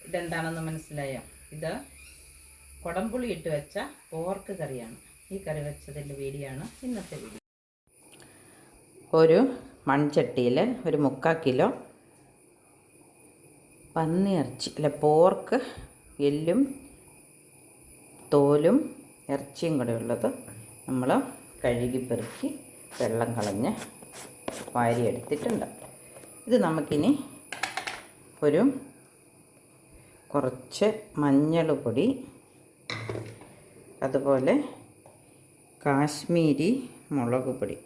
ഇതെന്താണെന്ന് മനസ്സിലായോ? ഇത് കുടംപുളി ഇട്ട് വെച്ച പോർക്ക് കറിയാണ്. ഈ കറി വെച്ചതിൻ്റെ വീഡിയോ ആണ് ഇന്നത്തെ വീഡിയോ. ഒരു മൺചട്ടിയിൽ ഒരു 3/4 കിലോ പന്നിയിറച്ചി പോർക്ക്, എല്ലും തോലും ഇറച്ചിയും കൂടെ ഉള്ളത് നമ്മൾ കഴുകി പെറുക്കി വെള്ളം കളഞ്ഞ് വാരിയെടുത്തിട്ടുണ്ട്. ഇത് നമുക്കിനി കുറച്ച് മഞ്ഞൾ പൊടി, അതുപോലെ കാശ്മീരി മുളക് പൊടി,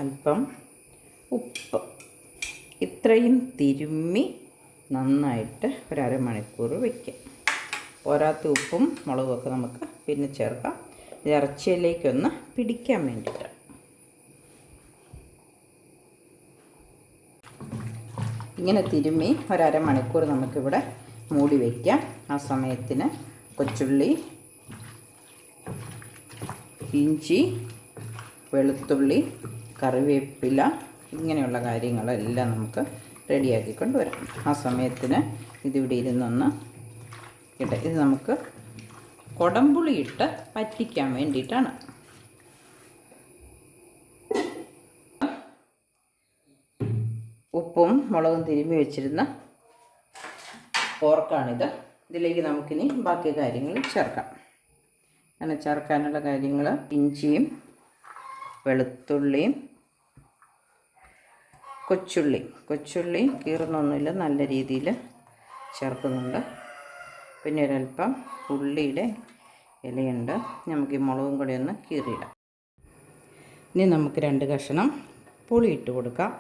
അല്പം ഉപ്പ്, ഇത്രയും തിരുമ്മി നന്നായിട്ട് അരമണിക്കൂർ വയ്ക്കാം. പോരാത്ത ഉപ്പും മുളകുമൊക്കെ നമുക്ക് പിന്നെ ചേർക്കാം. ഇത് ഇറച്ചിയിലേക്കൊന്ന് പിടിക്കാൻ വേണ്ടിയിട്ട്. ഇങ്ങനെ തിരുമ്മി അരമണിക്കൂർ നമുക്കിവിടെ മൂടി വയ്ക്കാം. ആ സമയത്തിന് കൊച്ചുള്ളി, ഇഞ്ചി, വെളുത്തുള്ളി, കറിവേപ്പില ഇങ്ങനെയുള്ള കാര്യങ്ങളെല്ലാം നമുക്ക് റെഡിയാക്കിക്കൊണ്ട് വരാം. ആ സമയത്തിന് ഇതിവിടെ ഇരുന്നൊന്ന് ഇത് നമുക്ക് കുടംപുളി ഇട്ട് പറ്റിക്കാൻ വേണ്ടിയിട്ടാണ്. ഉപ്പും മുളകും തിരുമ്മി വെച്ചിരുന്ന പോർക്കാണിത്. ഇതിലേക്ക് നമുക്കിനി ബാക്കി കാര്യങ്ങൾ ചേർക്കാം. അങ്ങനെ ചേർക്കാനുള്ള കാര്യങ്ങൾ ഇഞ്ചിയും വെളുത്തുള്ളിയും കൊച്ചുള്ളി കീറുന്നൊന്നുമില്ല, നല്ല രീതിയിൽ ചേർക്കുന്നുണ്ട്. പിന്നെ ഒരല്പം ഉള്ളിയുടെ ഇലയുണ്ട്. നമുക്ക് ഈ മുളകും കൂടി ഒന്ന് കീറിയിടാം. ഇനി നമുക്ക് 2 കഷ്ണം പുളി ഇട്ട് കൊടുക്കാം.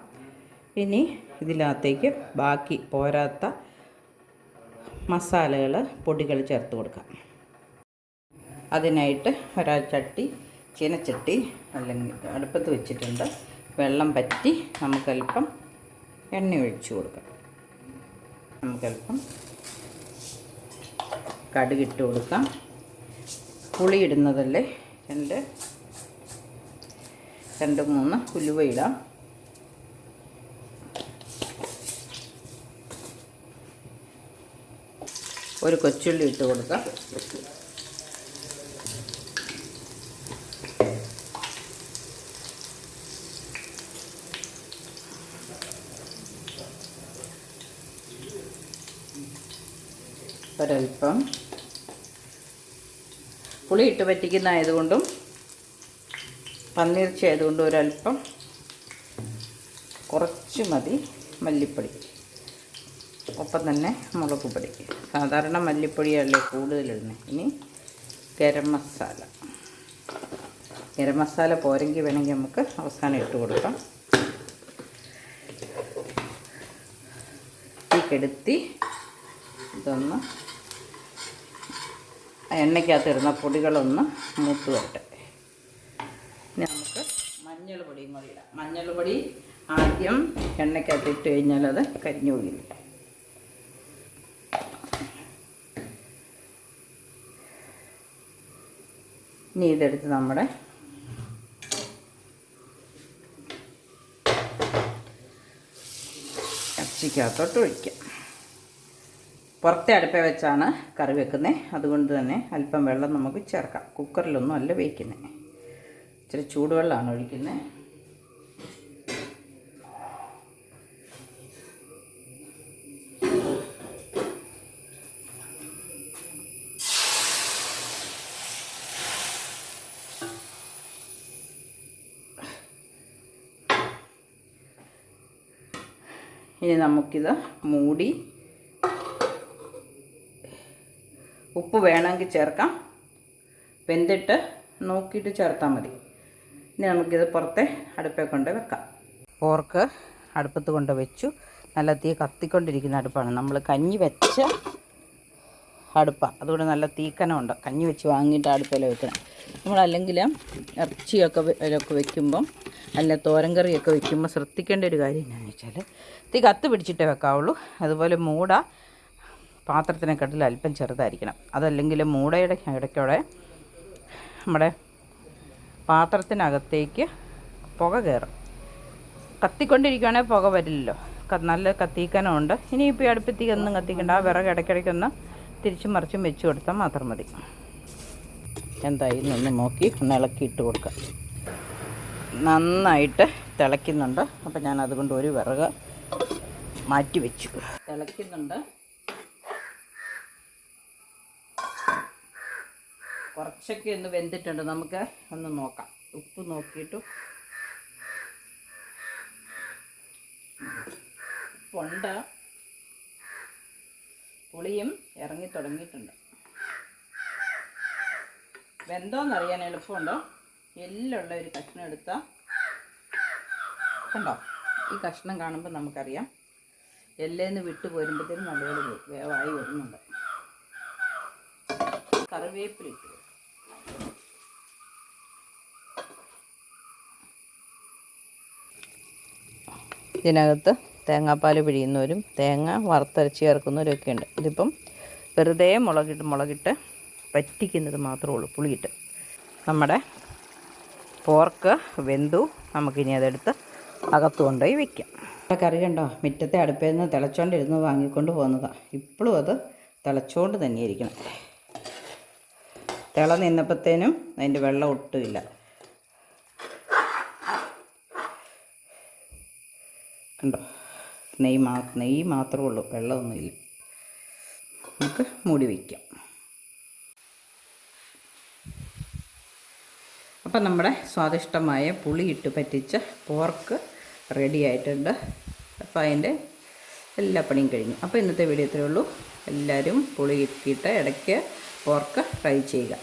ഇനി ഇതിനകത്തേക്ക് ബാക്കി പോരാത്ത മസാലകൾ, പൊടികൾ ചേർത്ത് കൊടുക്കാം. അതിനായിട്ട് ചീനച്ചട്ടി അല്ലെങ്കിൽ അടുപ്പത്ത് വെച്ചിട്ടുണ്ട്. വെള്ളം പറ്റി നമുക്കല്പം എണ്ണ ഒഴിച്ചു കൊടുക്കാം. നമുക്കല്പം കടുകിട്ട് കൊടുക്കാം. പുളി ഇടുന്നതല്ലേ, 2-3 ഉലുവ ഇടാം. ഒരു കൊച്ചുള്ളി ഇട്ട് കൊടുക്കാം. ഒരൽപ്പം പുളി ഇട്ട് പറ്റിക്കുന്നതായതുകൊണ്ടും പന്നിയിറച്ചി ആയതുകൊണ്ടും ഒരൽപ്പം കുറച്ച് മതി മല്ലിപ്പൊടി, ഒപ്പം തന്നെ മുളക് പൊടി. സാധാരണ മല്ലിപ്പൊടിയല്ലേ കൂടുതലിടുന്നത്. ഇനി ഗരം മസാല പോരെങ്കിൽ വേണമെങ്കിൽ നമുക്ക് അവസാനം ഇട്ട് കൊടുക്കാം. ഈ കെടുത്തി ഇതൊന്ന് എണ്ണയ്ക്കകത്ത് ഇടുന്ന പൊടികളൊന്ന് മൂത്ത് വരട്ടെ. ഇനി നമുക്ക് മഞ്ഞൾ പൊടിയും കൂടി ഇടാം. മഞ്ഞൾ പൊടി ആദ്യം എണ്ണയ്ക്കകത്ത് ഇട്ട് കഴിഞ്ഞാൽ അത് കരിഞ്ഞു പോകില്ല. ഇനി ഇതെടുത്ത് നമ്മുടെ ഇറച്ചിക്കകത്തോട്ട് ഒഴിക്കാം. പുറത്തെ അടുപ്പേ വെച്ചാണ് കറി വെക്കുന്നത്. അതുകൊണ്ട് തന്നെ അല്പം വെള്ളം നമുക്ക് ചേർക്കാം. കുക്കറിലൊന്നും അല്ല വയ്ക്കുന്നത്. ഇച്ചിരി ചൂടുവെള്ളമാണ് ഒഴിക്കുന്നത്. ഇനി നമുക്കിത് മൂടി, ഉപ്പ് വേണമെങ്കിൽ ചേർക്കാം, വെന്തിട്ട് നോക്കിയിട്ട് ചേർത്താൽ മതി. ഇനി നമുക്കിത് പുറത്തെ അടുപ്പേ കൊണ്ട് വെക്കാം. പോർക്ക് അടുപ്പത്ത് കൊണ്ട് വെച്ചു. നല്ല തീ കത്തിക്കൊണ്ടിരിക്കുന്ന അടുപ്പാണ്. നമ്മൾ കഞ്ഞി വെച്ച അടുപ്പാണ്, അതുകൊണ്ട് നല്ല തീക്കനമുണ്ട്. കഞ്ഞി വെച്ച് വാങ്ങിയിട്ട് അടുപ്പിൽ വെക്കണം. നമ്മളല്ലെങ്കിൽ ഇറച്ചിയൊക്കെ വെക്കുമ്പം, അല്ല തോരൻ കറിയൊക്കെ വെക്കുമ്പോൾ ശ്രദ്ധിക്കേണ്ട ഒരു കാര്യം എന്താണെന്ന് വെച്ചാൽ തീ കത്ത് പിടിച്ചിട്ടേ വെക്കാവുള്ളൂ. അതുപോലെ മൂട പാത്രത്തിനെക്കാട്ടിൽ അല്പം ചെറുതായിരിക്കണം. അതല്ലെങ്കിൽ മൂടയുടെ ഇടയ്ക്കോടെ നമ്മുടെ പാത്രത്തിനകത്തേക്ക് പുക കയറും. കത്തിക്കൊണ്ടിരിക്കുകയാണെങ്കിൽ പുക വരില്ലല്ലോ. നല്ല കത്തിക്കാനുണ്ട്. ഇനിയിപ്പോൾ ഈ അടുപ്പത്തേക്ക് ഒന്നും കത്തിക്കണ്ട. ആ വിറക് ഇടയ്ക്കിടയ്ക്കൊന്ന് തിരിച്ചും മറിച്ചും വെച്ച് കൊടുത്താൽ മാത്രം മതി. എന്തായി നിന്ന് നോക്കി ഒന്ന് ഇളക്കിയിട്ട് കൊടുക്കാം. നന്നായിട്ട് തിളയ്ക്കുന്നുണ്ട്. അപ്പം ഞാൻ അതുകൊണ്ട് ഒരു വിറക് മാറ്റി വെച്ചു. തിളയ്ക്കുന്നുണ്ട്. കുറച്ചൊക്കെ ഒന്ന് വെന്തിട്ടുണ്ട്. നമുക്ക് ഒന്ന് നോക്കാം. ഉപ്പ് നോക്കിയിട്ട് ഉപ്പുണ്ട്. പുളിയും ഇറങ്ങി തുടങ്ങിയിട്ടുണ്ട്. വെന്തോന്നറിയാൻ എളുപ്പമുണ്ടോ? എല്ലുള്ള ഒരു കഷ്ണം എടുത്താൽ കണ്ടോ, ഈ കഷ്ണം കാണുമ്പോൾ നമുക്കറിയാം എല്ലേന്ന് വിട്ട് പോരുമ്പോഴത്തേനും നല്ലപോലെ വേവായി വരുന്നുണ്ട്. കറിവേപ്പില ഇട്ട് ഇതിനകത്ത് തേങ്ങാപ്പാൽ പിഴിയുന്നവരും തേങ്ങ വറുത്തരച്ച് ചേർക്കുന്നവരൊക്കെ ഉണ്ട്. ഇതിപ്പം വെറുതെ മുളകിട്ട് പറ്റിക്കുന്നത് മാത്രമേ ഉള്ളൂ, പുളിയിട്ട്. നമ്മുടെ പോർക്ക് വെന്തു. നമുക്കിനി അതെടുത്ത് അകത്ത് കൊണ്ടുപോയി വയ്ക്കാം. കറി കണ്ടോ, മുറ്റത്തെ അടുപ്പിൽ നിന്ന് തിളച്ചോണ്ടിരുന്ന് വാങ്ങിക്കൊണ്ട് പോകുന്നതാണ്. ഇപ്പോഴും അത് തിളച്ചോണ്ട് തന്നെ ഇരിക്കണം. തിള നിന്നപ്പോഴത്തേനും അതിൻ്റെ വെള്ളം ഒട്ടുമില്ല. കണ്ടോ, നെയ്യ് മാത്രമേ ഉള്ളൂ, വെള്ളമൊന്നുമില്ല. നമുക്ക് മൂടി വയ്ക്കാം. അപ്പം നമ്മുടെ സ്വാദിഷ്ടമായ പുളിയിട്ട് പറ്റിച്ച പോർക്ക് റെഡി ആയിട്ടുണ്ട്. അപ്പോൾ അതിൻ്റെ എല്ലാ പണിയും കഴിഞ്ഞു. അപ്പോൾ ഇന്നത്തെ വീഡിയോ ഇത്രയേ ഉള്ളൂ. എല്ലാവരും പുളി ഇട്ടിട്ട് ഇടയ്ക്ക് പോർക്ക് ട്രൈ ചെയ്യുക.